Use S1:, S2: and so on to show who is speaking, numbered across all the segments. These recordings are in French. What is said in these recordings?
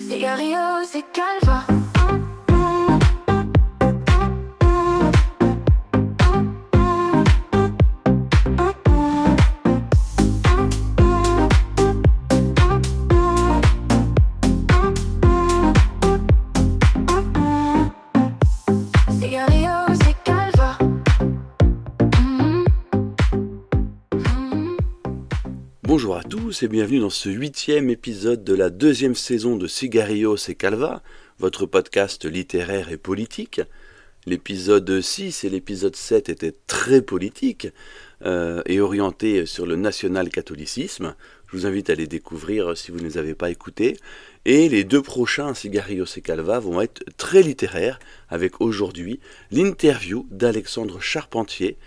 S1: Cigarillos et calva. Cigarillos et calva.
S2: Bonjour à tous et bienvenue dans ce 8e épisode de la 2e saison de Cigarillos et Calva, votre podcast littéraire et politique. L'épisode 6 et l'épisode 7 étaient très politiques et orientés sur le national-catholicisme. Je vous invite à les découvrir si vous ne les avez pas écoutés. Et les deux prochains Cigarillos et Calva vont être très littéraires, avec aujourd'hui l'interview d'Alexandre Charpentier,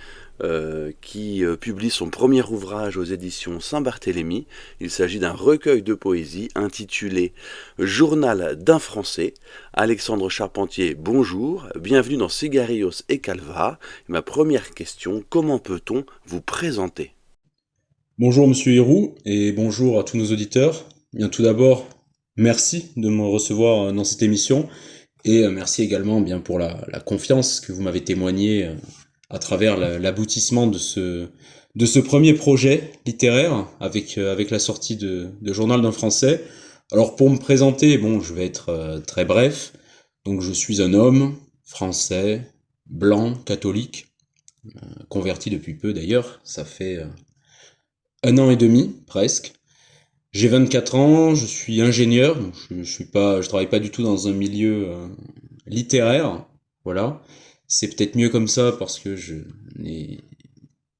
S2: qui publie son premier ouvrage aux éditions Saint-Barthélemy. Il s'agit d'un recueil de poésie intitulé Journal d'un Français. Alexandre Charpentier, bonjour, bienvenue dans Cigarillos et Calva. Ma première question, comment peut-on vous présenter ?
S3: Bonjour Monsieur Héroux et bonjour à tous nos auditeurs. Bien tout d'abord, merci de me recevoir dans cette émission et merci également bien pour la confiance que vous m'avez témoignée à travers l'aboutissement de ce premier projet littéraire avec la sortie de Journal d'un Français. Alors pour me présenter, je vais être très bref. Donc je suis un homme français, blanc, catholique, converti depuis peu d'ailleurs, ça fait 1 an et demi presque. J'ai 24 ans, je suis ingénieur, donc je travaille pas du tout dans un milieu littéraire, voilà. C'est peut-être mieux comme ça parce que je n'ai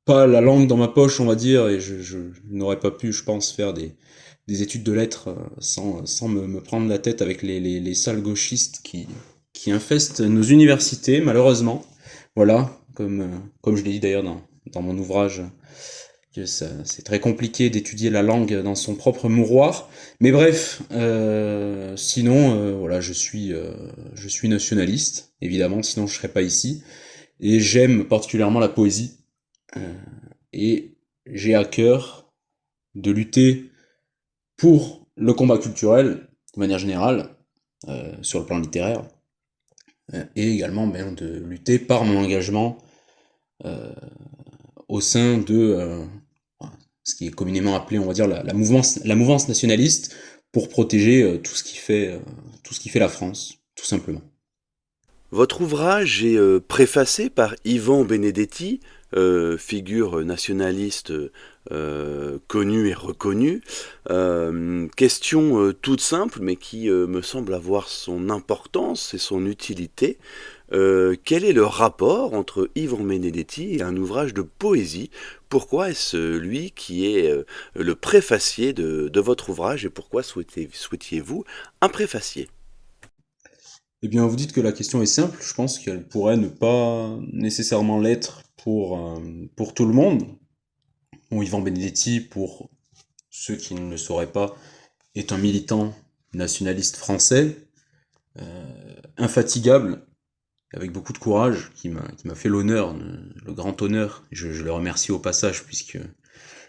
S3: pas la langue dans ma poche, on va dire, et je n'aurais pas pu, je pense, faire des études de lettres sans me prendre la tête avec les sales gauchistes qui infestent nos universités, malheureusement. Voilà, comme je l'ai dit d'ailleurs dans mon ouvrage, que c'est très compliqué d'étudier la langue dans son propre mouroir. Mais bref, sinon, voilà, je suis nationaliste, évidemment, sinon je serais pas ici. Et j'aime particulièrement la poésie. Et j'ai à cœur de lutter pour le combat culturel, de manière générale, sur le plan littéraire, et également de lutter par mon engagement au sein de ce qui est communément appelé, on va dire, la mouvance nationaliste, pour protéger tout ce qui fait la France, tout simplement.
S2: Votre ouvrage est préfacé par Yvan Benedetti, figure nationaliste connue et reconnue. Question toute simple, mais qui me semble avoir son importance et son utilité. Quel est le rapport entre Yvan Benedetti et un ouvrage de poésie ? Pourquoi est-ce lui qui est le préfacier de votre ouvrage et pourquoi souhaitiez-vous un préfacier ?
S3: Eh bien, vous dites que la question est simple, je pense qu'elle pourrait ne pas nécessairement l'être pour tout le monde. Bon, Yvan Benedetti, pour ceux qui ne le sauraient pas, est un militant nationaliste français, infatigable, avec beaucoup de courage, qui m'a fait l'honneur, le grand honneur, je le remercie au passage, puisque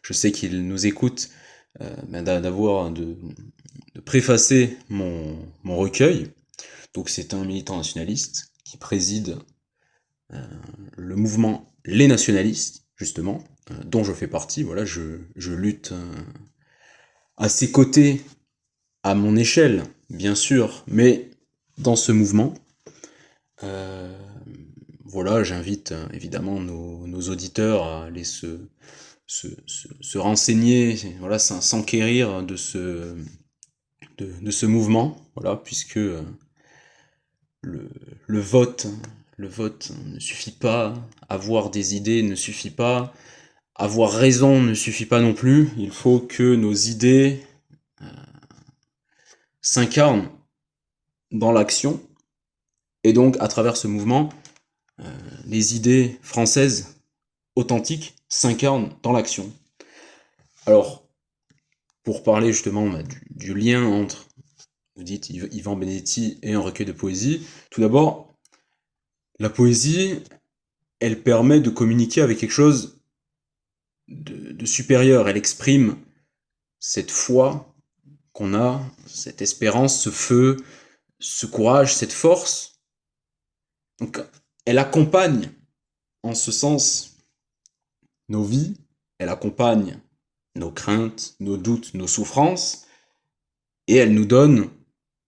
S3: je sais qu'il nous écoute, de préfacer mon recueil. Donc c'est un militant nationaliste qui préside le mouvement Les Nationalistes, justement, dont je fais partie. Voilà, je lutte à ses côtés, à mon échelle, bien sûr, mais dans ce mouvement. Voilà, j'invite évidemment nos auditeurs à aller se renseigner, voilà, s'enquérir de ce mouvement, voilà, puisque le vote ne suffit pas, avoir des idées ne suffit pas, avoir raison ne suffit pas non plus, il faut que nos idées s'incarnent dans l'action, et donc à travers ce mouvement, les idées françaises authentiques s'incarnent dans l'action. Alors, pour parler justement du lien entre, vous dites, Yvan Benedetti et un recueil de poésie, tout d'abord, la poésie, elle permet de communiquer avec quelque chose de supérieur. Elle exprime cette foi qu'on a, cette espérance, ce feu, ce courage, cette force. Donc, elle accompagne, en ce sens, nos vies, elle accompagne nos craintes, nos doutes, nos souffrances, et elle nous donne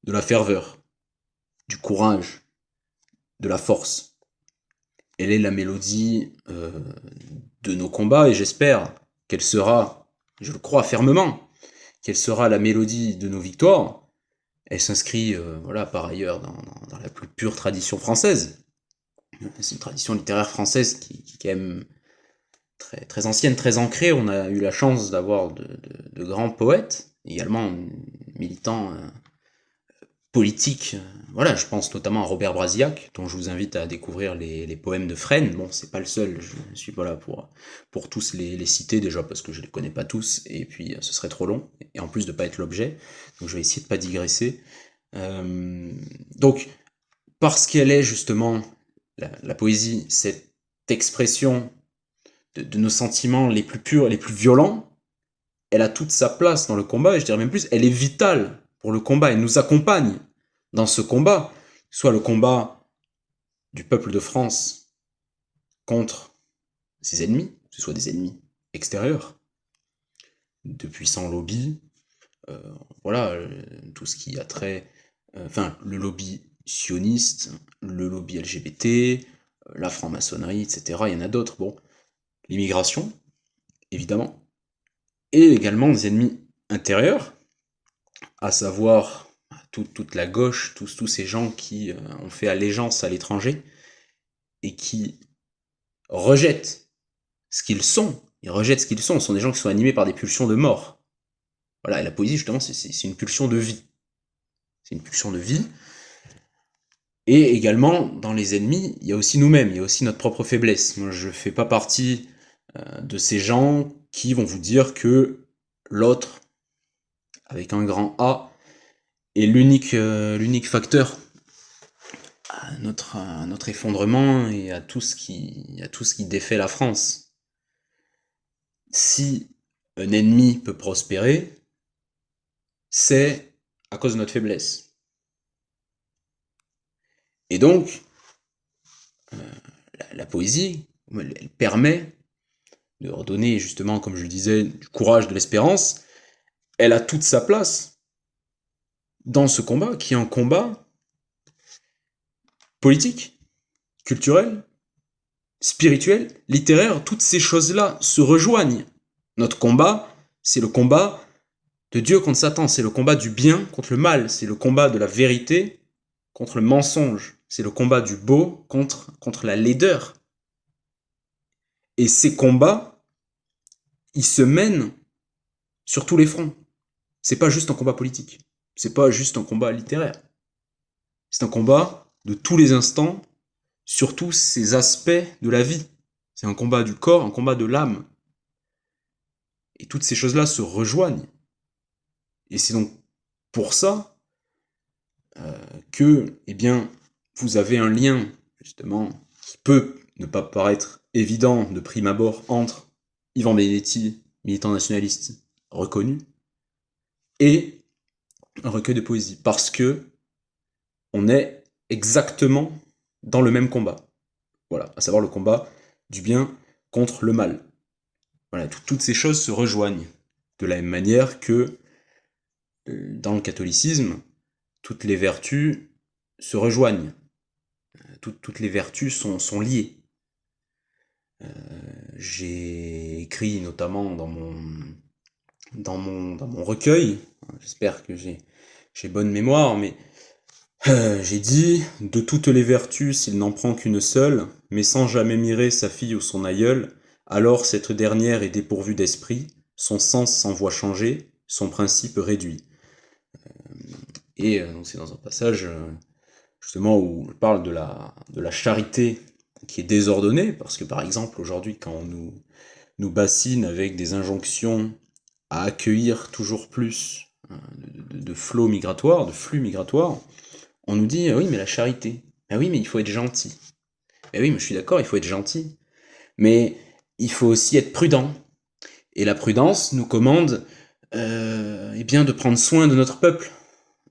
S3: de la ferveur, du courage, de la force. Elle est la mélodie de nos combats, et j'espère qu'elle sera, je le crois fermement, qu'elle sera la mélodie de nos victoires. Elle s'inscrit, par ailleurs, dans la plus pure tradition française. C'est une tradition littéraire française qui est quand même très, très ancienne, très ancrée. On a eu la chance d'avoir de grands poètes, également militants politiques. Je pense notamment à Robert Brasillac, dont je vous invite à découvrir les poèmes de Fresne. Bon, c'est pas le seul, je suis pas là pour tous les citer, déjà parce que je les connais pas tous, et puis ce serait trop long, et en plus de pas être l'objet, donc je vais essayer de pas digresser. Donc, parce qu'elle est justement, la poésie, cette expression de nos sentiments les plus purs, les plus violents, elle a toute sa place dans le combat, et je dirais même plus, elle est vitale pour le combat, elle nous accompagne dans ce combat, soit le combat du peuple de France contre ses ennemis, que ce soit des ennemis extérieurs, de puissants lobbies, tout ce qui a trait, le lobby sioniste, le lobby LGBT, la franc-maçonnerie, etc. Il y en a d'autres. Bon, l'immigration, évidemment, et également des ennemis intérieurs, à savoir toute la gauche, tous ces gens qui ont fait allégeance à l'étranger et qui rejettent ce qu'ils sont. Ils rejettent ce qu'ils sont. Ce sont des gens qui sont animés par des pulsions de mort. Voilà, et la poésie, justement, c'est une pulsion de vie. C'est une pulsion de vie. Et également, dans les ennemis, il y a aussi nous-mêmes, il y a aussi notre propre faiblesse. Moi, je fais pas partie de ces gens qui vont vous dire que l'autre, avec un grand A, est l'unique facteur à notre effondrement et à tout ce qui défait la France. Si un ennemi peut prospérer, c'est à cause de notre faiblesse. Et donc, la poésie, elle permet de redonner, justement, comme je le disais, du courage, de l'espérance. Elle a toute sa place dans ce combat, qui est un combat politique, culturel, spirituel, littéraire. Toutes ces choses-là se rejoignent. Notre combat, c'est le combat de Dieu contre Satan, c'est le combat du bien contre le mal, c'est le combat de la vérité contre le mensonge, c'est le combat du beau contre la laideur. Et ces combats, ils se mènent sur tous les fronts. C'est pas juste un combat politique, c'est pas juste un combat littéraire. C'est un combat de tous les instants, sur tous ces aspects de la vie. C'est un combat du corps, un combat de l'âme. Et toutes ces choses-là se rejoignent. Et c'est donc pour ça que, vous avez un lien, justement, qui peut ne pas paraître évident de prime abord entre Ivan Benedetti, militant nationaliste reconnu, et un recueil de poésie. Parce que on est exactement dans le même combat. Voilà, à savoir le combat du bien contre le mal. Voilà, toutes ces choses se rejoignent. De la même manière que dans le catholicisme, toutes les vertus se rejoignent. Toutes les vertus sont liées. J'ai écrit notamment dans mon recueil, j'espère que j'ai bonne mémoire, mais j'ai dit « De toutes les vertus, s'il n'en prend qu'une seule, mais sans jamais mirer sa fille ou son aïeul, alors cette dernière est dépourvue d'esprit, son sens s'en voit changer, son principe réduit. » Et c'est dans un passage justement où je parle de la charité qui est désordonnée, parce que par exemple aujourd'hui quand on nous bassine avec des injonctions à accueillir toujours plus de flots migratoires, de flux migratoires, on nous dit oui mais la charité, ah oui mais il faut être gentil, et oui mais je suis d'accord il faut être gentil, mais il faut aussi être prudent, et la prudence nous commande eh bien, de prendre soin de notre peuple,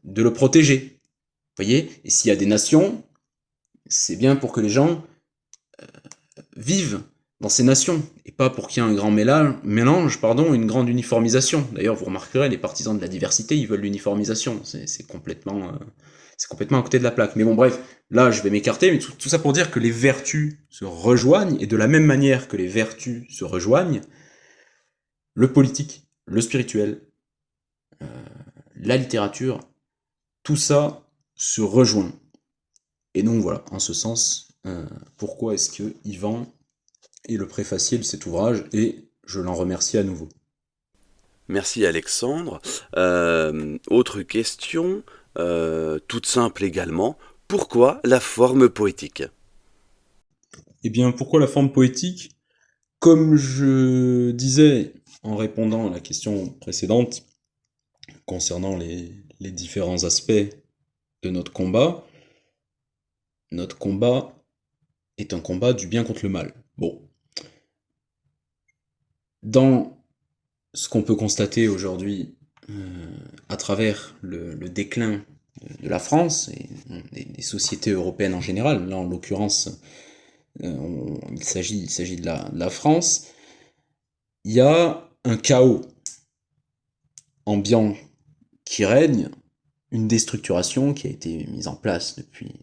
S3: de le protéger. Vous voyez? Et s'il y a des nations, c'est bien pour que les gens vivent dans ces nations, et pas pour qu'il y ait un grand mélange, une grande uniformisation. D'ailleurs, vous remarquerez, les partisans de la diversité, ils veulent l'uniformisation. C'est complètement à côté de la plaque. Mais bon, bref, là, je vais m'écarter, mais tout ça pour dire que les vertus se rejoignent, et de la même manière que les vertus se rejoignent, le politique, le spirituel, la littérature, tout ça se rejoint. Et donc voilà, en ce sens, pourquoi est-ce que Yvan est le préfacier de cet ouvrage, et je l'en remercie à nouveau.
S2: Merci Alexandre. Autre question, toute simple également. Pourquoi la forme poétique?
S3: Eh bien, pourquoi la forme poétique? Comme je disais en répondant à la question précédente concernant les différents aspects de notre combat est un combat du bien contre le mal. Bon. Dans ce qu'on peut constater aujourd'hui à travers le déclin de la France et des sociétés européennes en général, là en l'occurrence il s'agit de la France, il y a un chaos ambiant qui règne, une déstructuration qui a été mise en place depuis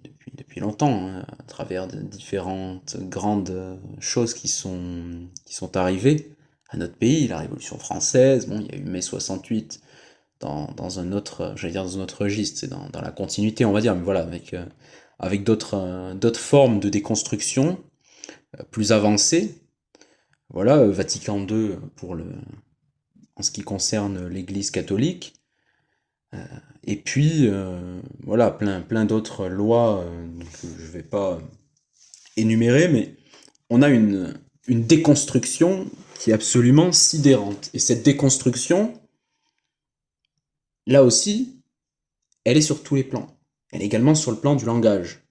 S3: longtemps, hein, à travers de différentes grandes choses qui sont arrivées à notre pays, la Révolution française, bon, il y a eu mai 68 dans un autre, j'allais dire dans un autre registre, c'est dans la continuité, on va dire, mais voilà, avec d'autres formes de déconstruction plus avancées. Voilà, Vatican II en ce qui concerne l'Église catholique, et puis voilà, plein d'autres lois que je vais pas énumérer, mais on a une déconstruction qui est absolument sidérante. Et cette déconstruction, là aussi, elle est sur tous les plans. Elle est également sur le plan du langage.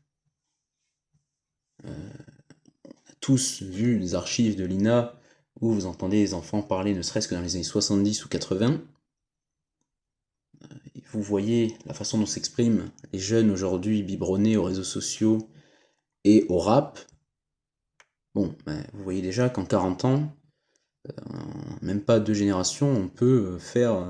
S3: On a tous vu les archives de l'INA où vous entendez les enfants parler ne serait-ce que dans les années 70 ou 80. Et vous voyez la façon dont s'expriment les jeunes aujourd'hui biberonnés aux réseaux sociaux et au rap. Bon, vous voyez déjà qu'en 40 ans, même pas 2 générations, on peut faire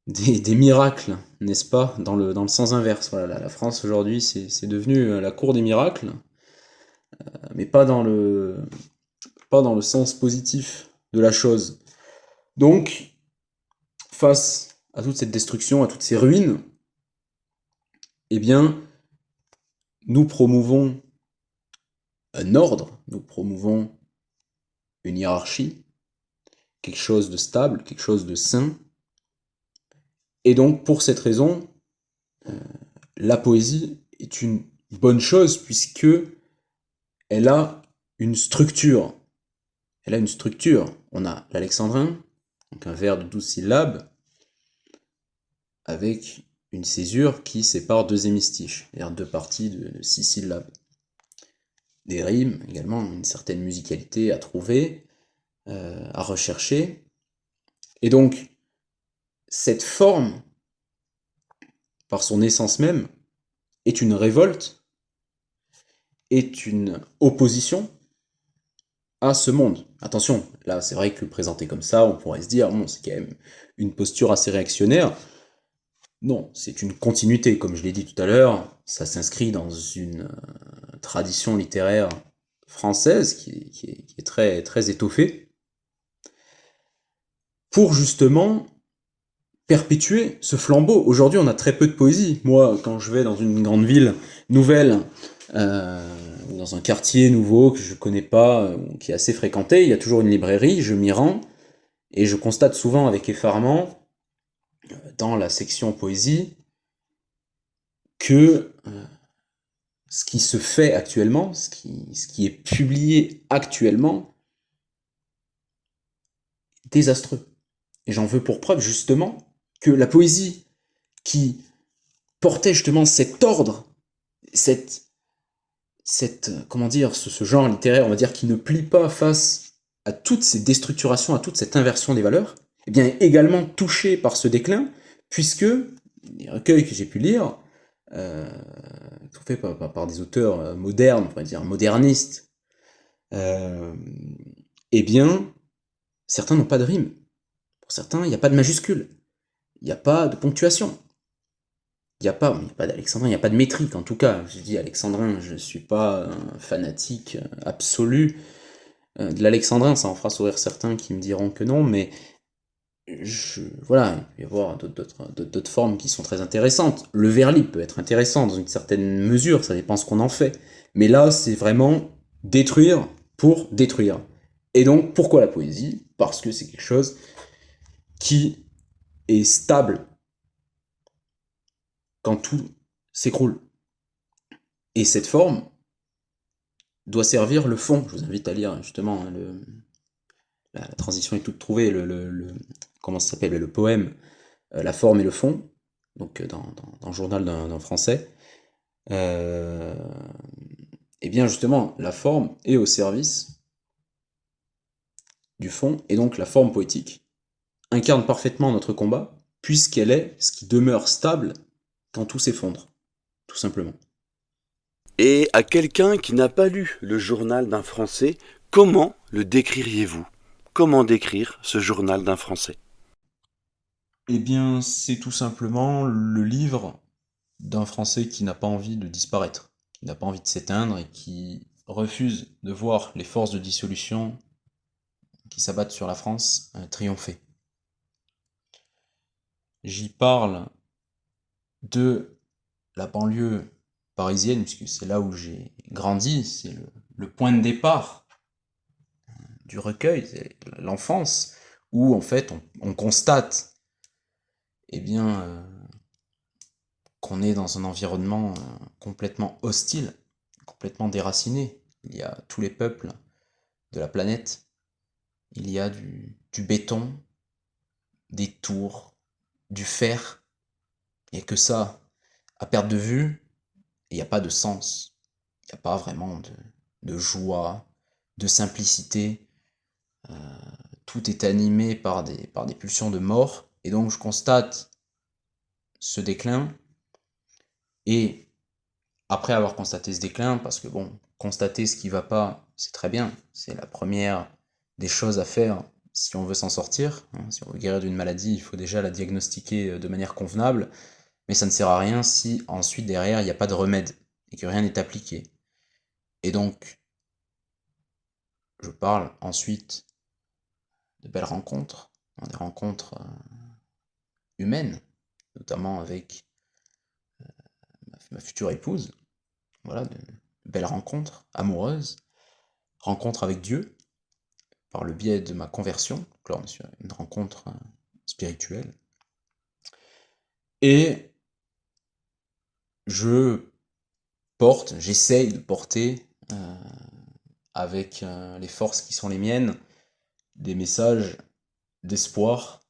S3: des miracles, n'est-ce pas, dans le sens inverse. Voilà, la France aujourd'hui, c'est devenu la cour des miracles, mais pas dans le sens positif de la chose. Donc, face à toute cette destruction, à toutes ces ruines, eh bien, nous promouvons un ordre, nous promouvons une hiérarchie, quelque chose de stable, quelque chose de sain. Et donc, pour cette raison, la poésie est une bonne chose puisque elle a une structure. Elle a une structure. On a l'alexandrin, donc un vers de 12 syllabes, avec une césure qui sépare 2 hémistiches, c'est-à-dire 2 parties de 6 syllabes. Des rimes, également, une certaine musicalité à trouver, à rechercher. Et donc, cette forme, par son essence même, est une révolte, est une opposition à ce monde. Attention, là c'est vrai que présenté comme ça, on pourrait se dire, bon, c'est quand même une posture assez réactionnaire. Non, c'est une continuité, comme je l'ai dit tout à l'heure, ça s'inscrit dans une tradition littéraire française qui est très, très étoffée, pour justement perpétuer ce flambeau. Aujourd'hui, on a très peu de poésie. Moi, quand je vais dans une grande ville nouvelle, ou dans un quartier nouveau que je connais pas, qui est assez fréquenté, il y a toujours une librairie, je m'y rends, et je constate souvent avec effarement, dans la section poésie, que ce qui se fait actuellement, ce qui est publié actuellement, est désastreux. Et j'en veux pour preuve justement que la poésie qui portait justement cet ordre, comment dire, ce genre littéraire, on va dire, qui ne plie pas face à toutes ces déstructurations, à toute cette inversion des valeurs, eh bien, est également touché par ce déclin, puisque les recueils que j'ai pu lire, qui sont faits par des auteurs modernes, on va dire modernistes, eh bien, certains n'ont pas de rime. Pour certains, il n'y a pas de majuscule, il n'y a pas de ponctuation. Il n'y a pas d'alexandrin, il n'y a pas de métrique en tout cas. Je dis alexandrin, je ne suis pas un fanatique absolu de l'alexandrin, ça en fera sourire certains qui me diront que non, mais voilà, il peut y avoir d'autres formes qui sont très intéressantes. Le vers libre peut être intéressant dans une certaine mesure, ça dépend ce qu'on en fait. Mais là, c'est vraiment détruire pour détruire. Et donc, pourquoi la poésie? Parce que c'est quelque chose qui est stable quand tout s'écroule. Et cette forme doit servir le fond. Je vous invite à lire justement la transition est toute trouvée, comment ça s'appelle, le poème La forme et le fond, donc dans le journal d'un Français. Et bien justement, la forme est au service du fond, et donc la forme poétique incarne parfaitement notre combat, puisqu'elle est ce qui demeure stable quand tout s'effondre, tout simplement.
S2: Et à quelqu'un qui n'a pas lu le journal d'un Français, comment le décririez-vous? Comment décrire ce journal d'un Français?
S3: Eh bien, c'est tout simplement le livre d'un Français qui n'a pas envie de disparaître, qui n'a pas envie de s'éteindre et qui refuse de voir les forces de dissolution qui s'abattent sur la France triompher. J'y parle de la banlieue parisienne, puisque c'est là où j'ai grandi, c'est le point de départ du recueil, c'est l'enfance, où en fait on constate eh bien, qu'on est dans un environnement complètement hostile, complètement déraciné. Il y a tous les peuples de la planète, il y a du béton, des tours, du fer, il n'y a que ça. À perte de vue, il n'y a pas de sens, il n'y a pas vraiment de joie, de simplicité. Tout est animé par des pulsions de mort, et donc je constate ce déclin, et après avoir constaté ce déclin, parce que bon, constater ce qui va pas, c'est très bien, c'est la première des choses à faire si on veut s'en sortir. Si on veut guérir d'une maladie, il faut déjà la diagnostiquer de manière convenable, mais ça ne sert à rien si ensuite derrière il n'y a pas de remède et que rien n'est appliqué. Et donc, je parle ensuite de belles rencontres, des rencontres humaines, notamment avec ma future épouse, voilà, de belles rencontres amoureuses, rencontres avec Dieu, par le biais de ma conversion, donc là on est sur une rencontre spirituelle, et j'essaye de porter avec les forces qui sont les miennes, des messages d'espoir,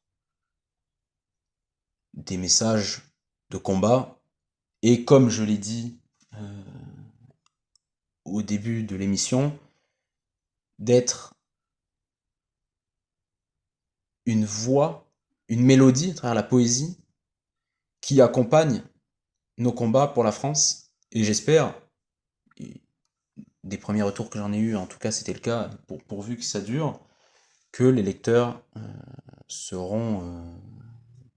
S3: des messages de combat, et comme je l'ai dit au début de l'émission, d'être une voix, une mélodie à travers la poésie qui accompagne nos combats pour la France, et j'espère, des premiers retours que j'en ai eu, en tout cas c'était le cas, pourvu que ça dure, que les lecteurs seront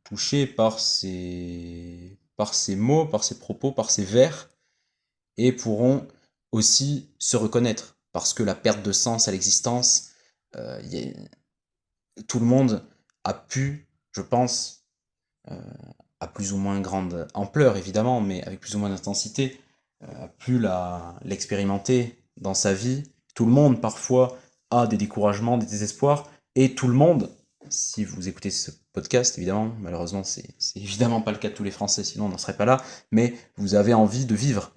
S3: touchés par ces mots, par ces propos, par ces vers, et pourront aussi se reconnaître, parce que la perte de sens à l'existence, tout le monde a pu, je pense, à plus ou moins grande ampleur évidemment, mais avec plus ou moins d'intensité, a pu l'expérimenter dans sa vie. Tout le monde parfois a des découragements, des désespoirs, et tout le monde, si vous écoutez ce podcast évidemment, malheureusement c'est évidemment pas le cas de tous les Français, sinon on n'en serait pas là, mais vous avez envie de vivre.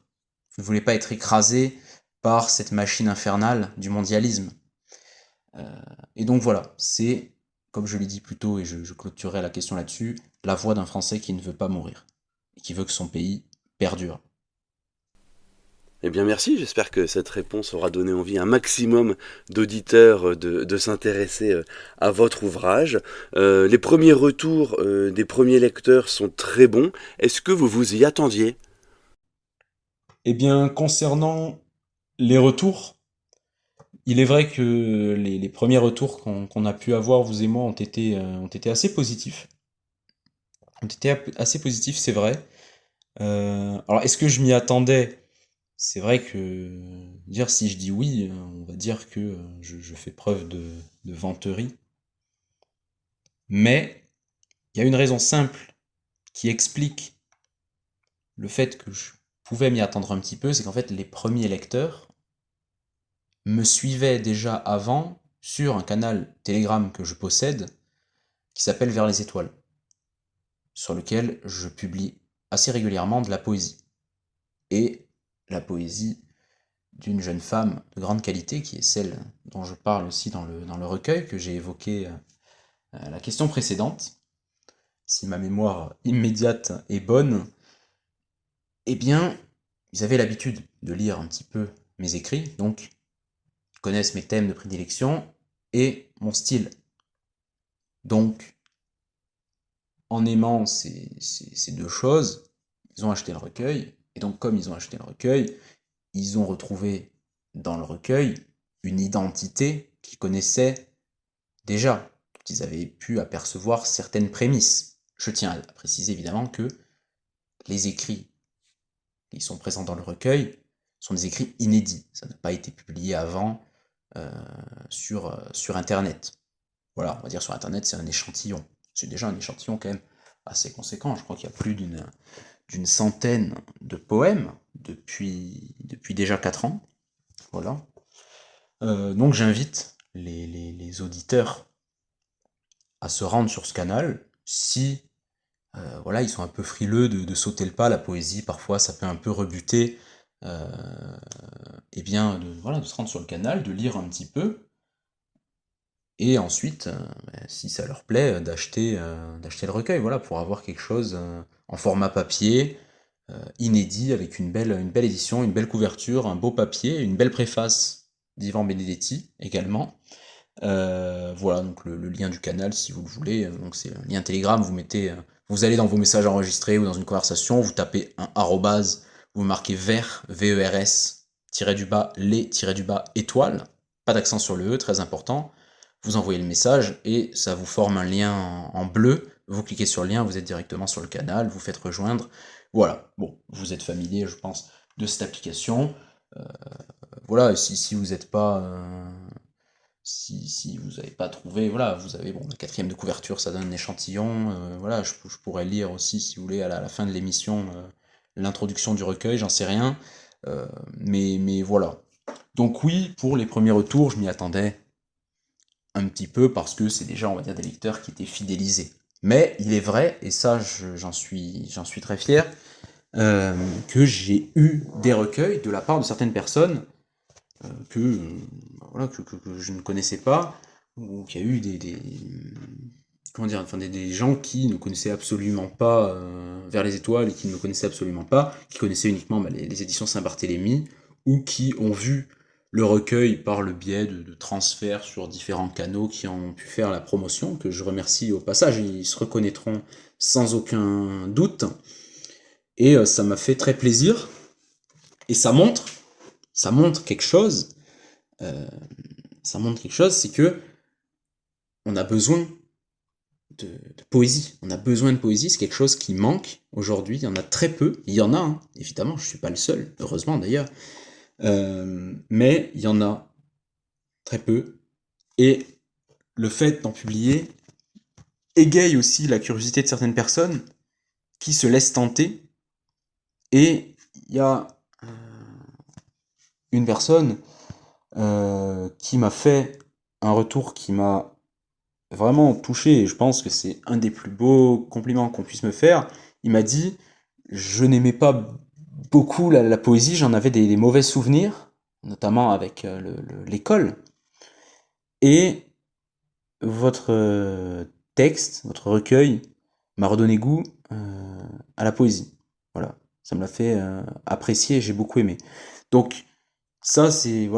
S3: Vous ne voulez pas être écrasé par cette machine infernale du mondialisme. Et donc voilà, c'est, comme je l'ai dit plus tôt, et je clôturerai la question là-dessus, la voix d'un Français qui ne veut pas mourir, et qui veut que son pays perdure.
S2: Eh bien merci, j'espère que cette réponse aura donné envie à un maximum d'auditeurs de s'intéresser à votre ouvrage. Les premiers retours des premiers lecteurs sont très bons. Est-ce que vous vous y attendiez?
S3: Eh bien, concernant les retours, il est vrai que les premiers retours qu'on a pu avoir, vous et moi, ont été assez positifs. Ont été assez positifs, c'est vrai. Alors, est-ce que je m'y attendais? C'est vrai que dire si je dis oui, on va dire que je fais preuve de vanterie. Mais il y a une raison simple qui explique le fait que je pouvais m'y attendre un petit peu, c'est qu'en fait les premiers lecteurs me suivaient déjà avant sur un canal Telegram que je possède qui s'appelle Vers les étoiles, sur lequel je publie assez régulièrement de la poésie. Et la poésie d'une jeune femme de grande qualité, qui est celle dont je parle aussi dans le recueil que j'ai évoqué à la question précédente. Si ma mémoire immédiate est bonne, eh bien, ils avaient l'habitude de lire un petit peu mes écrits, donc ils connaissent mes thèmes de prédilection et mon style. Donc, en aimant ces deux choses, ils ont acheté le recueil, et donc comme ils ont acheté le recueil, ils ont retrouvé dans le recueil une identité qu'ils connaissaient déjà, dont ils avaient pu apercevoir certaines prémices. Je tiens à préciser évidemment que les écrits qui sont présents dans le recueil sont des écrits inédits. Ça n'a pas été publié avant euh, sur Internet. Voilà, on va dire sur Internet, c'est un échantillon. C'est déjà un échantillon quand même assez conséquent. Je crois qu'il y a plus d'une centaine de poèmes depuis déjà 4 ans. Voilà. Donc j'invite les auditeurs à se rendre sur ce canal si voilà, ils sont un peu frileux de sauter le pas. La poésie, parfois, ça peut un peu rebuter. Euh, et bien, voilà, de se rendre sur le canal, de lire un petit peu, et ensuite, si ça leur plaît, d'acheter le recueil, voilà, pour avoir quelque chose en format papier, inédit, avec une belle édition, une belle couverture, un beau papier, une belle préface d'Ivan Benedetti également. Voilà, donc le lien du canal, si vous le voulez, donc c'est un lien Telegram, vous allez dans vos messages enregistrés ou dans une conversation, vous tapez un arrobase, vous marquez vers, VERS, tiré du bas, les, tiré du bas, étoile, pas d'accent sur le E, très important, vous envoyez le message et ça vous forme un lien en bleu, vous cliquez sur le lien, vous êtes directement sur le canal, vous faites rejoindre, voilà, bon, vous êtes familier, je pense, de cette application, voilà, si vous n'êtes pas... si vous n'avez pas trouvé, voilà, vous avez bon, la quatrième de couverture, ça donne un échantillon. Voilà, je pourrais lire aussi, si vous voulez, à la fin de l'émission, l'introduction du recueil, j'en sais rien. Mais voilà. Donc oui, pour les premiers retours, je m'y attendais un petit peu parce que c'est déjà, on va dire, des lecteurs qui étaient fidélisés. Mais il est vrai, et ça, j'en suis très fier, que j'ai eu des recueils de la part de certaines personnes que, voilà, que je ne connaissais pas, ou qu'il y a eu comment dire, enfin, des gens qui ne connaissaient absolument pas Vers les étoiles et qui ne me connaissaient absolument pas, qui connaissaient uniquement les éditions Saint-Barthélemy, ou qui ont vu le recueil par le biais de transferts sur différents canaux qui ont pu faire la promotion, que je remercie au passage, ils se reconnaîtront sans aucun doute, et ça m'a fait très plaisir, et ça montre quelque chose, euh, c'est que on a besoin de poésie. On a besoin de poésie, c'est quelque chose qui manque aujourd'hui. Il y en a très peu. Il y en a, hein, évidemment, je ne suis pas le seul, heureusement d'ailleurs. Mais il y en a très peu. Et le fait d'en publier égaye aussi la curiosité de certaines personnes qui se laissent tenter. Et il y a une personne qui m'a fait un retour qui m'a vraiment touché, et je pense que c'est un des plus beaux compliments qu'on puisse me faire. Il m'a dit, je n'aimais pas beaucoup la poésie, j'en avais des mauvais souvenirs, notamment avec l'école, et votre texte, votre recueil, m'a redonné goût à la poésie. Voilà, ça me l'a fait apprécier, j'ai beaucoup aimé. Donc ça, c'est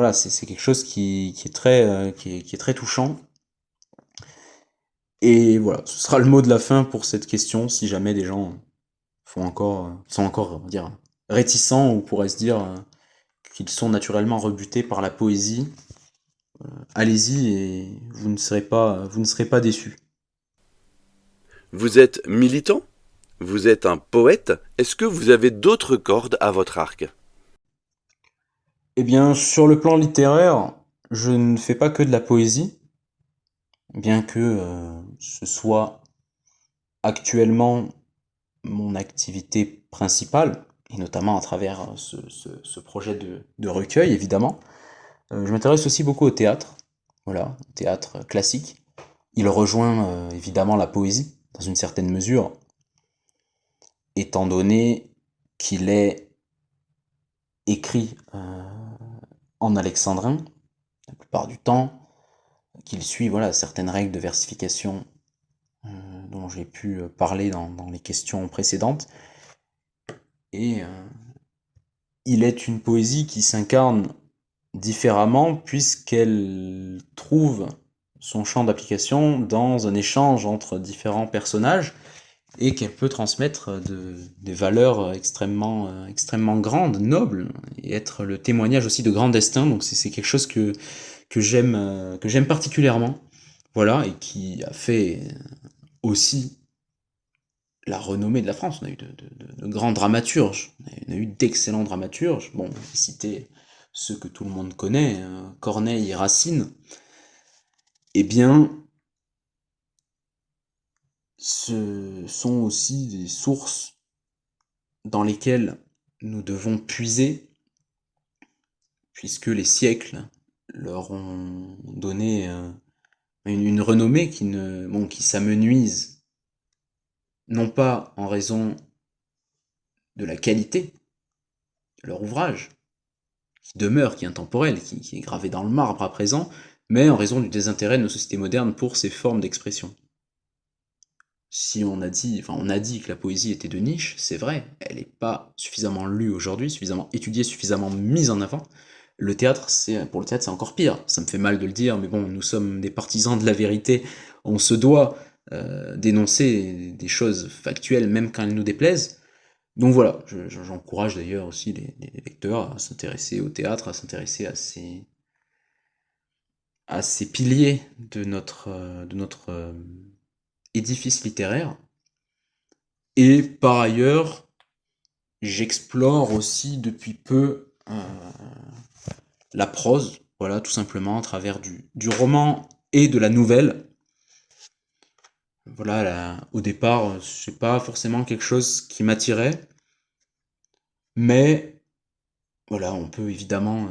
S3: quelque chose qui est très touchant. Et voilà, ce sera le mot de la fin pour cette question, si jamais des gens sont encore, on va dire, réticents ou pourraient se dire qu'ils sont naturellement rebutés par la poésie. Allez-y et vous ne serez pas déçus.
S2: Vous êtes militant? Vous êtes un poète? Est-ce que vous avez d'autres cordes à votre arc?
S3: Eh bien, sur le plan littéraire, je ne fais pas que de la poésie, bien que ce soit actuellement mon activité principale, et notamment à travers ce projet de recueil, évidemment. Je m'intéresse aussi beaucoup au théâtre, voilà, au théâtre classique. Il rejoint évidemment la poésie, dans une certaine mesure, étant donné qu'il est écrit en alexandrin, la plupart du temps, qu'il suit voilà, certaines règles de versification dont j'ai pu parler dans les questions précédentes. Et il est une poésie qui s'incarne différemment puisqu'elle trouve son champ d'application dans un échange entre différents personnages et qu'elle peut transmettre des valeurs extrêmement grandes, nobles, et être le témoignage aussi de grands destins. Donc c'est quelque chose que j'aime particulièrement, voilà, et qui a fait aussi la renommée de la France. On a eu de grands dramaturges, on a eu d'excellents dramaturges. Bon, on va citer ceux que tout le monde connaît, Corneille et Racine. Eh bien, ce sont aussi des sources dans lesquelles nous devons puiser, puisque les siècles leur ont donné une renommée qui s'amenuise, non pas en raison de la qualité de leur ouvrage, qui demeure, qui est intemporel, qui est gravé dans le marbre à présent, mais en raison du désintérêt de nos sociétés modernes pour ces formes d'expression. Si on a dit que la poésie était de niche, c'est vrai, elle n'est pas suffisamment lue aujourd'hui, suffisamment étudiée, suffisamment mise en avant. Pour le théâtre, c'est encore pire. Ça me fait mal de le dire, mais bon, nous sommes des partisans de la vérité. On se doit d'énoncer des choses factuelles, même quand elles nous déplaisent. Donc voilà, j'encourage d'ailleurs aussi les lecteurs à s'intéresser au théâtre, à s'intéresser à ces piliers de notre édifice littéraire. Et par ailleurs, j'explore aussi depuis peu la prose, voilà, tout simplement à travers du roman et de la nouvelle. Voilà, au départ, c'est pas forcément quelque chose qui m'attirait, mais voilà, on peut évidemment,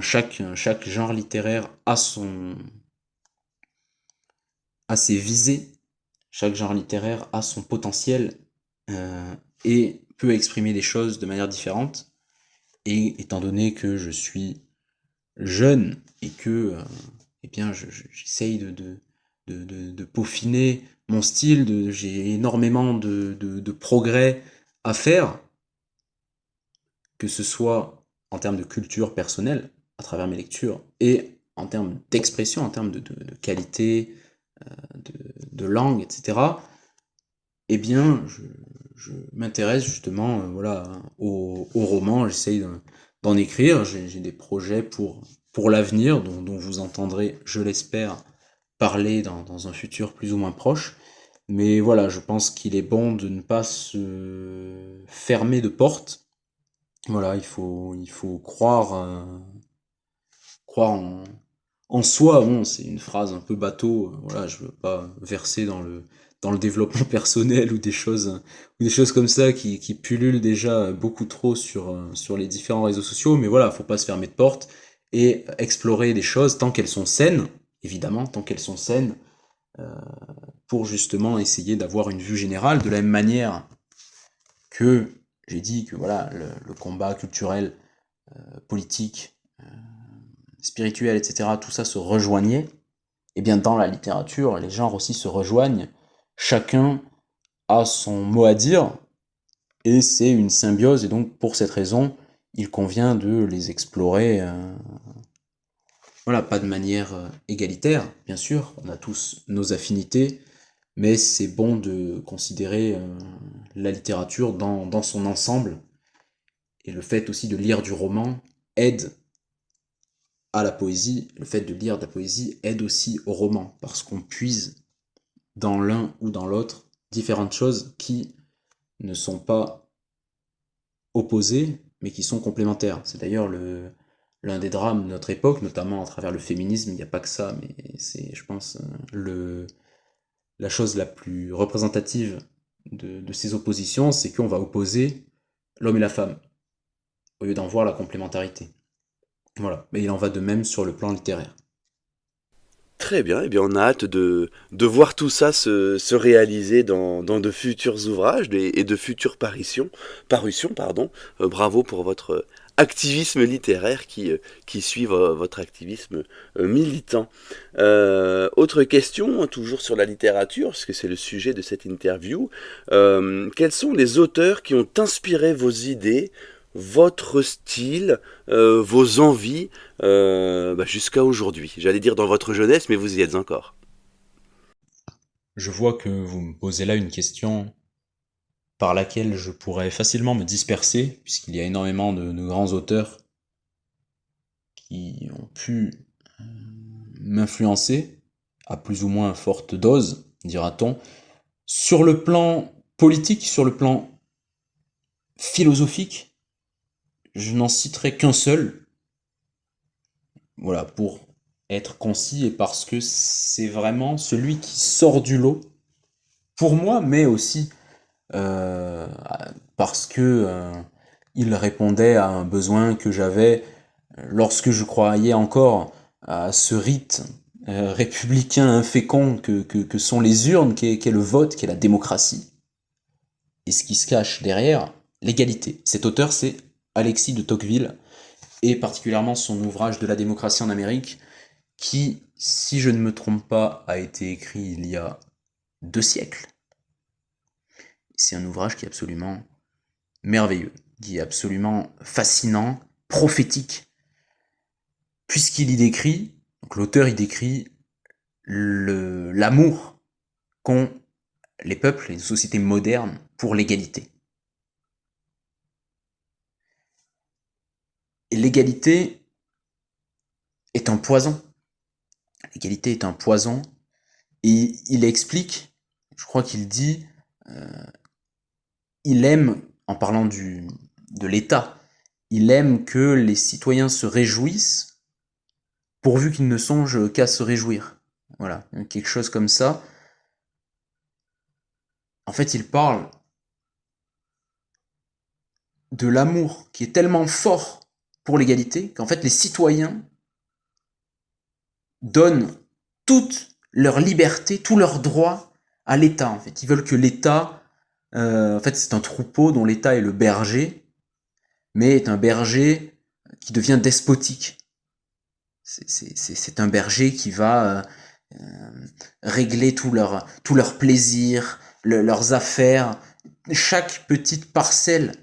S3: chaque genre littéraire a ses visées, chaque genre littéraire a son potentiel et peut exprimer des choses de manière différente. Et étant donné que je suis jeune et que eh bien, j'essaye de peaufiner mon style, j'ai énormément de progrès à faire, que ce soit en termes de culture personnelle, à travers mes lectures, et en termes d'expression, en termes de qualité, de langue, etc., eh bien, je m'intéresse justement voilà, au roman, j'essaye d'en écrire, j'ai des projets pour l'avenir, dont vous entendrez, je l'espère, parler dans un futur plus ou moins proche. Mais voilà, je pense qu'il est bon de ne pas se fermer de porte. Voilà, il faut croire en soi. Bon, c'est une phrase un peu bateau. Voilà, je veux pas verser dans le développement personnel ou des choses comme ça qui pullulent déjà beaucoup trop sur les différents réseaux sociaux. Mais voilà, faut pas se fermer de porte et explorer les choses tant qu'elles sont saines, évidemment, tant qu'elles sont saines, pour justement essayer d'avoir une vue générale, de la même manière que j'ai dit que voilà, le combat culturel, politique, spirituel, etc., tout ça se rejoignait. Et bien dans la littérature, les genres aussi se rejoignent, chacun a son mot à dire, et c'est une symbiose, et donc pour cette raison, il convient de les explorer, voilà, pas de manière égalitaire, bien sûr, on a tous nos affinités, mais c'est bon de considérer la littérature dans son ensemble, et le fait aussi de lire du roman aide à la poésie, le fait de lire de la poésie aide aussi au roman, parce qu'on puise dans l'un ou dans l'autre différentes choses qui ne sont pas opposées, mais qui sont complémentaires. C'est d'ailleurs l'un des drames de notre époque, notamment à travers le féminisme. Il n'y a pas que ça, mais c'est, je pense, la chose la plus représentative de ces oppositions, c'est qu'on va opposer l'homme et la femme, au lieu d'en voir la complémentarité. Voilà, mais il en va de même sur le plan littéraire.
S2: Très bien, eh bien on a hâte de voir tout ça se réaliser dans de futurs ouvrages et de futures parutions. Pardon. Bravo pour votre activisme littéraire qui suit votre activisme militant. Autre question, toujours sur la littérature, parce que c'est le sujet de cette interview. Quels sont les auteurs qui ont inspiré vos idées, votre style, vos envies jusqu'à aujourd'hui? J'allais dire dans votre jeunesse, mais vous y êtes encore.
S3: Je vois que vous me posez là une question par laquelle je pourrais facilement me disperser, puisqu'il y a énormément de grands auteurs qui ont pu m'influencer, à plus ou moins forte dose, dira-t-on. Sur le plan politique, sur le plan philosophique, je n'en citerai qu'un seul, voilà, pour être concis et parce que c'est vraiment celui qui sort du lot, pour moi, mais aussi parce que il répondait à un besoin que j'avais lorsque je croyais encore à ce rite républicain infécond que sont les urnes, qu'est le vote, qu'est la démocratie. Et ce qui se cache derrière, l'égalité. Cet auteur, c'est Alexis de Tocqueville, et particulièrement son ouvrage de la démocratie en Amérique, qui, si je ne me trompe pas, a été écrit il y a 2 siècles. C'est un ouvrage qui est absolument merveilleux, qui est absolument fascinant, prophétique, puisqu'il y décrit, donc l'auteur y décrit l'amour qu'ont les peuples, les sociétés modernes pour l'égalité. Et l'égalité est un poison. L'égalité est un poison, et il explique, je crois qu'il dit, il aime, en parlant de l'État, il aime que les citoyens se réjouissent, pourvu qu'ils ne songent qu'à se réjouir. Voilà, quelque chose comme ça. En fait, il parle de l'amour qui est tellement fort pour l'égalité qu'en fait, les citoyens donnent toute leur liberté, tous leurs droits à l'État. En fait, ils veulent que l'État, en fait, c'est un troupeau dont l'État est le berger, mais est un berger qui devient despotique. C'est un berger qui va régler tous leurs plaisirs, leurs affaires. Chaque petite parcelle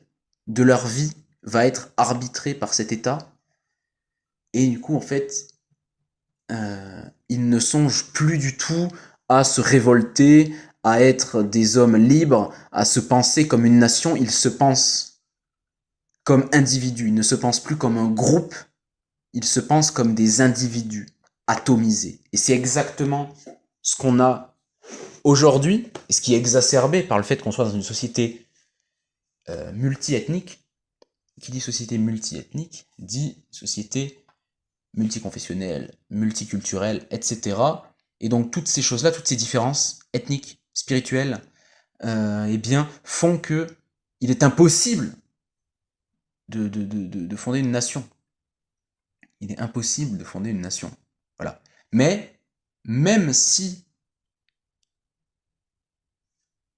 S3: de leur vie va être arbitrée par cet État. Et du coup, en fait, ils ne songent plus du tout à se révolter, à être des hommes libres, à se penser comme une nation. Ils se pensent comme individus. Ils ne se pensent plus comme un groupe. Ils se pensent comme des individus atomisés. Et c'est exactement ce qu'on a aujourd'hui, et ce qui est exacerbé par le fait qu'on soit dans une société multiethnique. Qui dit société multiethnique dit société multiconfessionnelle, multiculturelle, etc. Et donc toutes ces choses-là, toutes ces différences ethniques, spirituelles, eh bien, font que il est impossible de fonder une nation. Il est impossible de fonder une nation. Voilà. Mais même si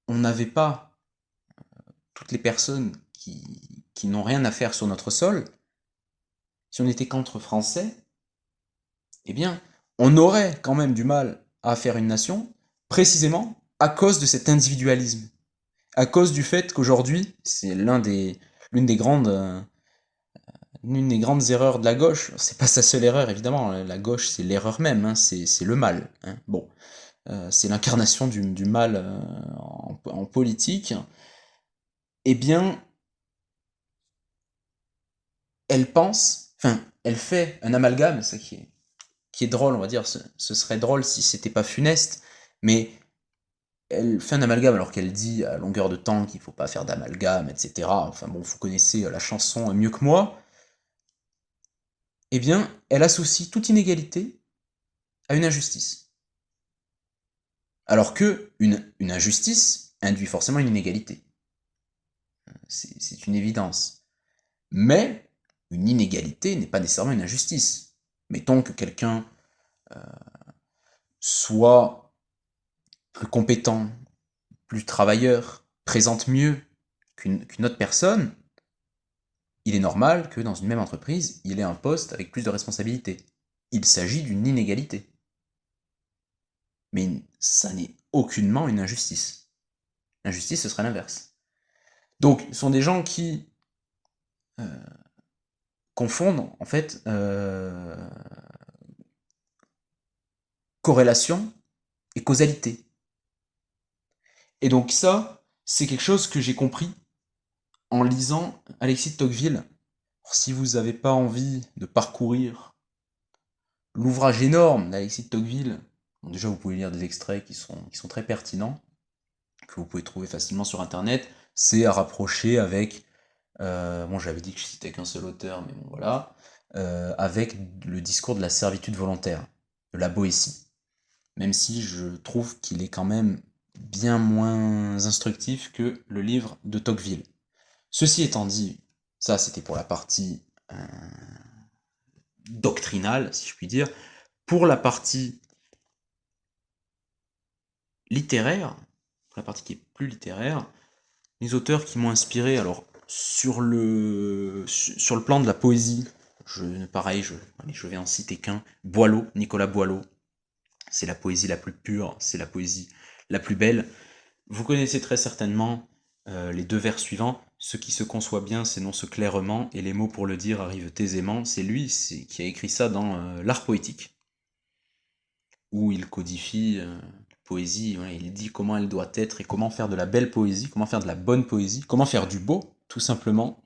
S3: on n'avait pas toutes les personnes qui n'ont rien à faire sur notre sol, si on n'était qu'entre Français, eh bien, on aurait quand même du mal à faire une nation, précisément à cause de cet individualisme. À cause du fait qu'aujourd'hui, c'est l'une des grandes l'une des grandes erreurs de la gauche, c'est pas sa seule erreur évidemment, la gauche c'est l'erreur même, hein, c'est le mal. Hein. Bon, c'est l'incarnation du mal en politique. Eh bien, elle pense, enfin, elle fait un amalgame, ça qui est drôle, on va dire, ce serait drôle si c'était pas funeste, mais elle fait un amalgame alors qu'elle dit à longueur de temps qu'il faut pas faire d'amalgame, etc. Enfin bon, vous connaissez la chanson mieux que moi. Eh bien, elle associe toute inégalité à une injustice. Alors que une injustice induit forcément une inégalité. C'est une évidence. Mais une inégalité n'est pas nécessairement une injustice. Mettons que quelqu'un soit plus compétent, plus travailleur, présente mieux qu'une autre personne, il est normal que dans une même entreprise, il ait un poste avec plus de responsabilités. Il s'agit d'une inégalité. Mais ça n'est aucunement une injustice. L'injustice, ce serait l'inverse. Donc, ce sont des gens qui confondent, en fait, corrélation et causalité. Et donc ça, c'est quelque chose que j'ai compris en lisant Alexis de Tocqueville. Alors, si vous n'avez pas envie de parcourir l'ouvrage énorme d'Alexis de Tocqueville, bon, déjà vous pouvez lire des extraits qui sont très pertinents, que vous pouvez trouver facilement sur internet, c'est à rapprocher avec, bon j'avais dit que je citais qu'un seul auteur, mais bon voilà, avec le discours de la servitude volontaire, de la Boétie. Même si je trouve qu'il est quand même bien moins instructif que le livre de Tocqueville. Ceci étant dit, ça c'était pour la partie doctrinale, si je puis dire. Pour la partie littéraire, pour la partie qui est plus littéraire, les auteurs qui m'ont inspiré, alors sur le plan de la poésie, pareil, je vais en citer qu'un, Boileau, Nicolas Boileau. C'est la poésie la plus pure, c'est la poésie la plus belle. Vous connaissez très certainement les deux vers suivants. Ce qui se conçoit bien s'énonce clairement, et les mots pour le dire arrivent aisément. C'est lui qui a écrit ça dans l'art poétique, où il codifie la poésie, voilà, il dit comment elle doit être et comment faire de la belle poésie, comment faire de la bonne poésie, comment faire du beau, tout simplement.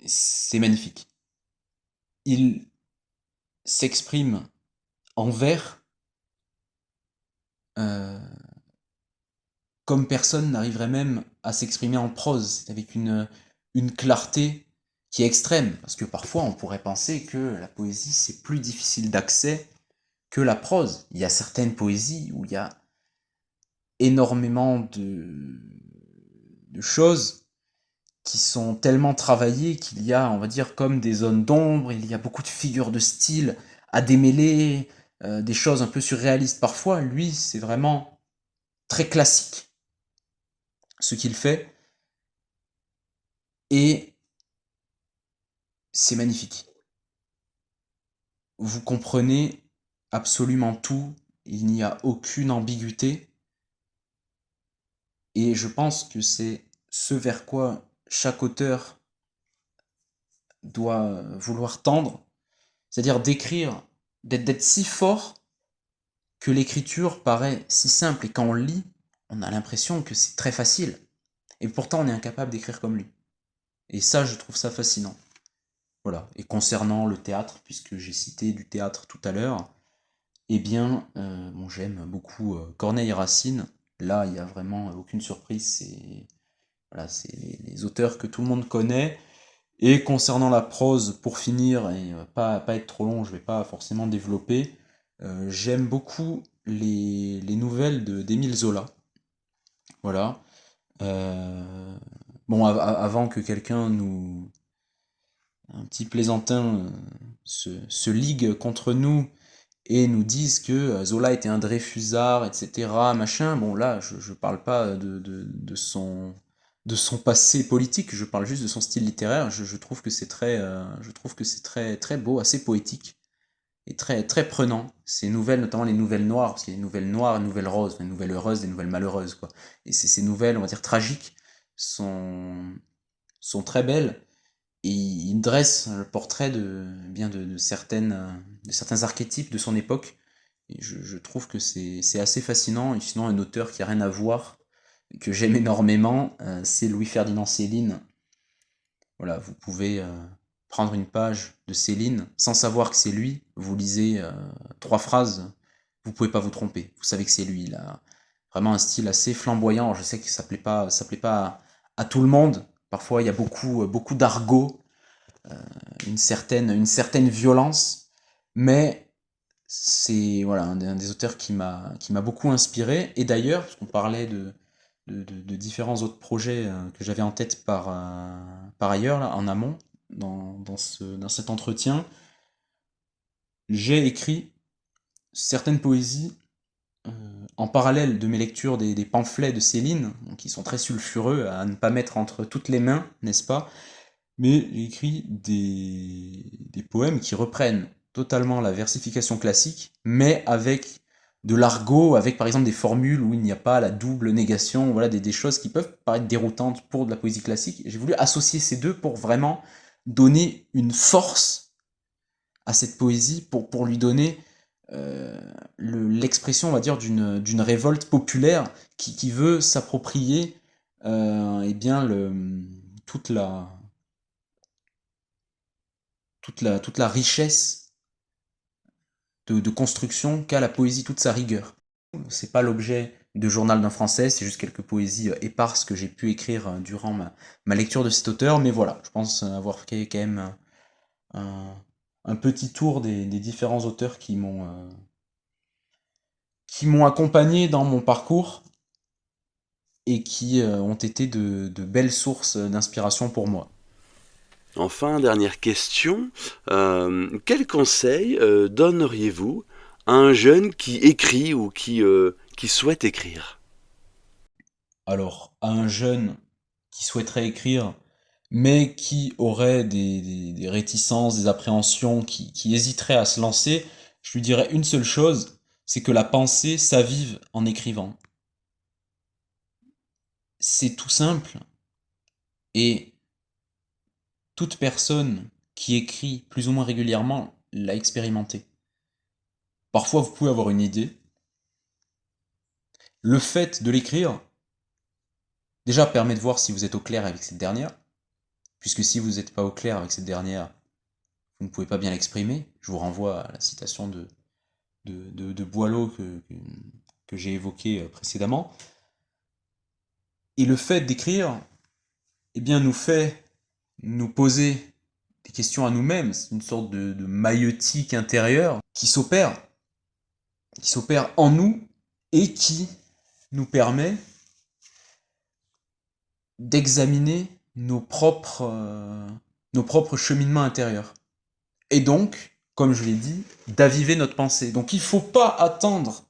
S3: C'est magnifique. Il s'exprime en vers comme personne n'arriverait même à s'exprimer en prose. C'est avec une clarté qui est extrême. Parce que parfois, on pourrait penser que la poésie, c'est plus difficile d'accès que la prose. Il y a certaines poésies où il y a énormément de choses qui sont tellement travaillées qu'il y a, on va dire, comme des zones d'ombre, il y a beaucoup de figures de style à démêler, des choses un peu surréalistes parfois. Lui, c'est vraiment très classique ce qu'il fait, et c'est magnifique. Vous comprenez absolument tout, il n'y a aucune ambiguïté, et je pense que c'est ce vers quoi chaque auteur doit vouloir tendre, c'est-à-dire d'écrire, d'être si fort que l'écriture paraît si simple, et quand on lit, on a l'impression que c'est très facile, et pourtant on est incapable d'écrire comme lui. Et ça, je trouve ça fascinant. Voilà. Et concernant le théâtre, puisque j'ai cité du théâtre tout à l'heure, eh bien, bon, j'aime beaucoup Corneille et Racine. Là, il n'y a vraiment aucune surprise, c'est les auteurs que tout le monde connaît. Et concernant la prose, pour finir, et pas être trop long, je ne vais pas forcément développer, j'aime beaucoup les nouvelles d'Émile Zola. Voilà. Bon, avant que quelqu'un un petit plaisantin se ligue contre nous et nous dise que Zola était un Dreyfusard, etc., machin, bon là, je parle pas de son passé politique, je parle juste de son style littéraire. Je trouve que c'est très beau, assez poétique, et très, très prenant. Ces nouvelles, notamment les nouvelles noires, parce qu'il y a des nouvelles noires, des nouvelles roses, des nouvelles heureuses, des nouvelles malheureuses, quoi. Et ces nouvelles, on va dire, tragiques, sont très belles, et il dresse le portrait de certains archétypes de son époque. Et je trouve que c'est assez fascinant. Et sinon, un auteur qui a rien à voir, que j'aime énormément, c'est Louis-Ferdinand Céline. Voilà, vous pouvez prendre une page de Céline sans savoir que c'est lui. Vous lisez 3 phrases, vous pouvez pas vous tromper. Vous savez que c'est lui. Il a vraiment un style assez flamboyant. Je sais que ça plaît pas à tout le monde. Parfois, il y a beaucoup d'argot, une certaine violence, mais c'est voilà un des auteurs qui m'a beaucoup inspiré. Et d'ailleurs, parce qu'on parlait de différents autres projets que j'avais en tête par ailleurs, là, en amont, dans cet entretien, j'ai écrit certaines poésies en parallèle de mes lectures des pamphlets de Céline, qui sont très sulfureux, à ne pas mettre entre toutes les mains, n'est-ce pas? Mais j'ai écrit des poèmes qui reprennent totalement la versification classique, mais avec de l'argot, avec par exemple des formules où il n'y a pas la double négation, voilà, des choses qui peuvent paraître déroutantes pour de la poésie classique. J'ai voulu associer ces deux pour vraiment donner une force à cette poésie, pour lui donner l'expression, on va dire, d'une révolte populaire qui veut s'approprier eh bien, toute la, toute la richesse de construction qu'a la poésie, toute sa rigueur. C'est pas l'objet de Journal d'un Français, c'est juste quelques poésies éparses que j'ai pu écrire durant ma lecture de cet auteur, mais voilà, je pense avoir fait quand même un petit tour des différents auteurs qui m'ont accompagné dans mon parcours et qui ont été de belles sources d'inspiration pour moi.
S2: Enfin, dernière question, quel conseil donneriez-vous à un jeune qui écrit ou qui souhaite écrire?
S3: Alors, à un jeune qui souhaiterait écrire, mais qui aurait des réticences, des appréhensions, qui hésiterait à se lancer, je lui dirais une seule chose, c'est que la pensée s'avive en écrivant. C'est tout simple, et toute personne qui écrit plus ou moins régulièrement l'a expérimenté. Parfois, vous pouvez avoir une idée. Le fait de l'écrire, déjà permet de voir si vous êtes au clair avec cette dernière, puisque si vous n'êtes pas au clair avec cette dernière, vous ne pouvez pas bien l'exprimer. Je vous renvoie à la citation de Boileau que j'ai évoquée précédemment. Et le fait d'écrire, eh bien, nous fait nous poser des questions à nous-mêmes. C'est une sorte de maïeutique intérieure qui s'opère en nous et qui nous permet d'examiner nos propres cheminements intérieurs. Et donc, comme je l'ai dit, d'aviver notre pensée. Donc il ne faut pas attendre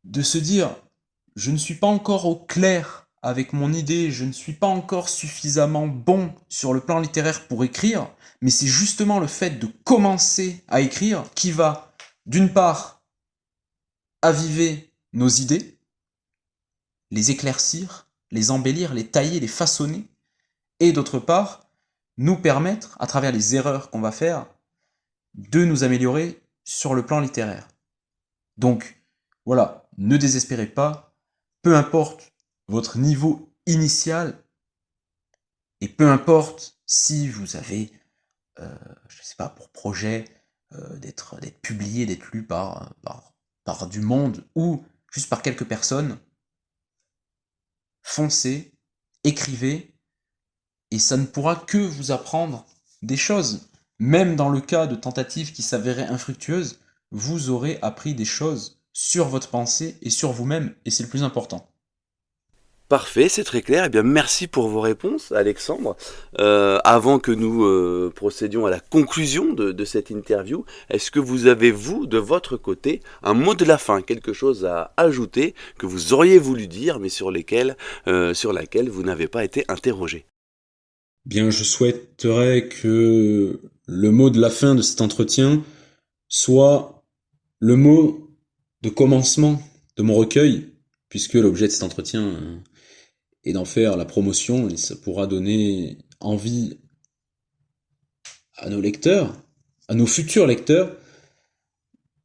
S3: de se dire « je ne suis pas encore au clair avec mon idée, je ne suis pas encore suffisamment bon sur le plan littéraire pour écrire », mais c'est justement le fait de commencer à écrire qui va, d'une part, aviver nos idées, les éclaircir, les embellir, les tailler, les façonner, et d'autre part, nous permettre, à travers les erreurs qu'on va faire, de nous améliorer sur le plan littéraire. Donc, voilà, ne désespérez pas, peu importe votre niveau initial, et peu importe si vous avez, je ne sais pas, pour projet d'être publié, d'être lu par du monde, ou juste par quelques personnes, foncez, écrivez, et ça ne pourra que vous apprendre des choses. Même dans le cas de tentatives qui s'avéraient infructueuses, vous aurez appris des choses sur votre pensée et sur vous-même, et c'est le plus important.
S2: Parfait, c'est très clair. Eh bien, merci pour vos réponses, Alexandre. Avant que nous procédions à la conclusion de cette interview, est-ce que vous avez, vous, de votre côté, un mot de la fin, quelque chose à ajouter que vous auriez voulu dire, mais sur laquelle vous n'avez pas été interrogé?
S3: Bien, je souhaiterais que le mot de la fin de cet entretien soit le mot de commencement de mon recueil, puisque l'objet de cet entretien est d'en faire la promotion, et ça pourra donner envie à nos lecteurs, à nos futurs lecteurs,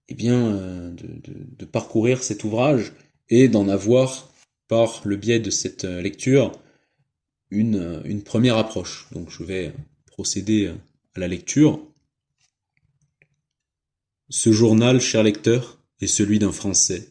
S3: de parcourir cet ouvrage et d'en avoir, par le biais de cette lecture, une première approche. Donc je vais procéder à la lecture. Ce journal, cher lecteur, est celui d'un Français,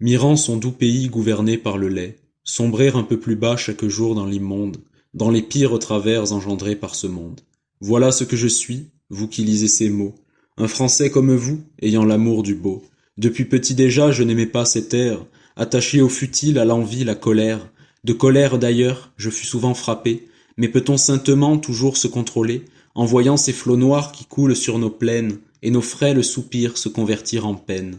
S3: mirant son doux pays gouverné par le lait, sombrer un peu plus bas chaque jour dans l'immonde, dans les pires travers engendrés par ce monde. Voilà ce que je suis, vous qui lisez ces mots, un Français comme vous, ayant l'amour du beau. Depuis petit déjà, je n'aimais pas cet air, attaché au futile, à l'envie, la colère. De colère d'ailleurs, je fus souvent frappé, mais peut-on saintement toujours se contrôler, en voyant ces flots noirs qui coulent sur nos plaines, et nos frêles soupirs se convertir en peine.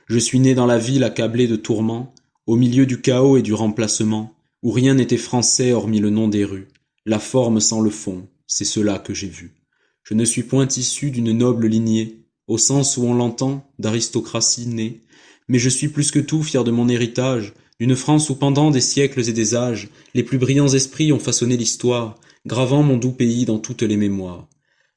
S3: Je suis né dans la ville accablée de tourments, au milieu du chaos et du remplacement, où rien n'était français hormis le nom des rues, la forme sans le fond, c'est cela que j'ai vu. Je ne suis point issu d'une noble lignée, au sens où on l'entend, d'aristocratie née, mais je suis plus que tout fier de mon héritage, d'une France où pendant des siècles et des âges, les plus brillants esprits ont façonné l'histoire, gravant mon doux pays dans toutes les mémoires.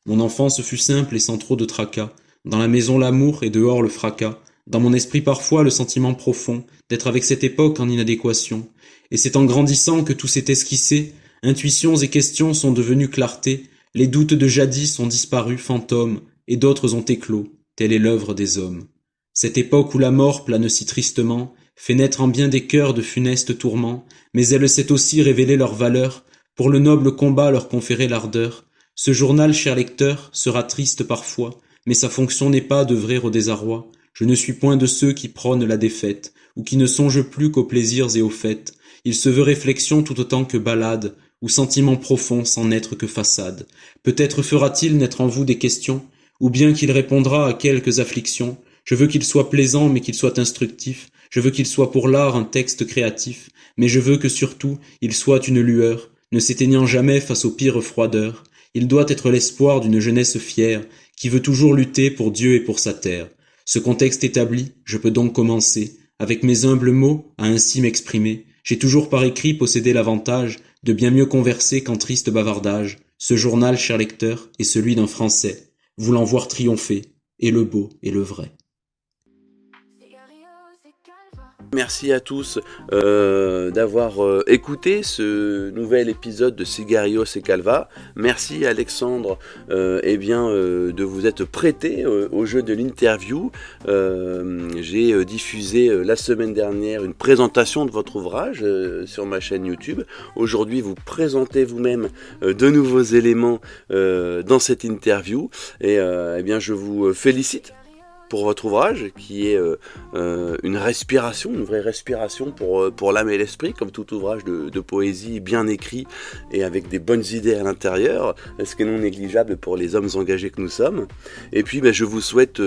S3: Mon enfance fut simple et sans trop de tracas, dans la maison l'amour et dehors le fracas, dans mon esprit parfois le sentiment profond d'être avec cette époque en inadéquation. Et c'est en grandissant que tout s'est esquissé, intuitions et questions sont devenues clarté, les doutes de jadis ont disparu fantômes, et d'autres ont éclos, telle est l'œuvre des hommes. Cette époque où la mort plane si tristement, fait naître en bien des cœurs de funestes tourments, mais elle sait aussi révéler leur valeur, pour le noble combat leur conférer l'ardeur. Ce journal, cher lecteur, sera triste parfois, mais sa fonction n'est pas d'œuvrer au désarroi. Je ne suis point de ceux qui prônent la défaite, ou qui ne songent plus qu'aux plaisirs et aux fêtes. Il se veut réflexion tout autant que ballade, ou sentiment profond sans n'être que façade. Peut-être fera-t-il naître en vous des questions, ou bien qu'il répondra à quelques afflictions. Je veux qu'il soit plaisant, mais qu'il soit instructif. Je veux qu'il soit pour l'art un texte créatif, mais je veux que surtout il soit une lueur, ne s'éteignant jamais face aux pires froideurs. Il doit être l'espoir d'une jeunesse fière, qui veut toujours lutter pour Dieu et pour sa terre. Ce contexte établi, je peux donc commencer, avec mes humbles mots, à ainsi m'exprimer. J'ai toujours par écrit possédé l'avantage de bien mieux converser qu'en triste bavardage. Ce journal, cher lecteur, est celui d'un Français, voulant voir triompher, et le beau et le vrai.
S2: Merci à tous d'avoir écouté ce nouvel épisode de Sigarios et Calva. Merci Alexandre de vous être prêté au jeu de l'interview. J'ai diffusé la semaine dernière une présentation de votre ouvrage sur ma chaîne YouTube. Aujourd'hui, vous présentez vous-même de nouveaux éléments dans cette interview et je vous félicite pour votre ouvrage, qui est une respiration, une vraie respiration pour l'âme et l'esprit, comme tout ouvrage de poésie bien écrit et avec des bonnes idées à l'intérieur, ce qui est non négligeable pour les hommes engagés que nous sommes. Et puis je vous souhaite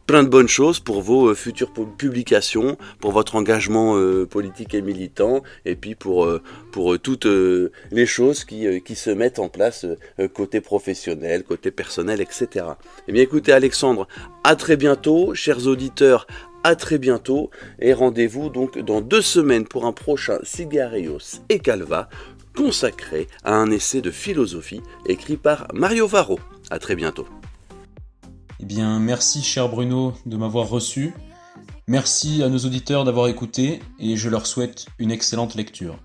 S2: plein de bonnes choses pour vos futures publications, pour votre engagement politique et militant, et puis pour toutes les choses qui se mettent en place côté professionnel, côté personnel, etc. Eh bien écoutez Alexandre, à très bientôt, chers auditeurs, à très bientôt, et rendez-vous donc dans 2 semaines pour un prochain Sigarios et Calva consacré à un essai de philosophie écrit par Mario Varro. À très bientôt.
S3: Eh bien, merci cher Bruno de m'avoir reçu. Merci à nos auditeurs d'avoir écouté et je leur souhaite une excellente lecture.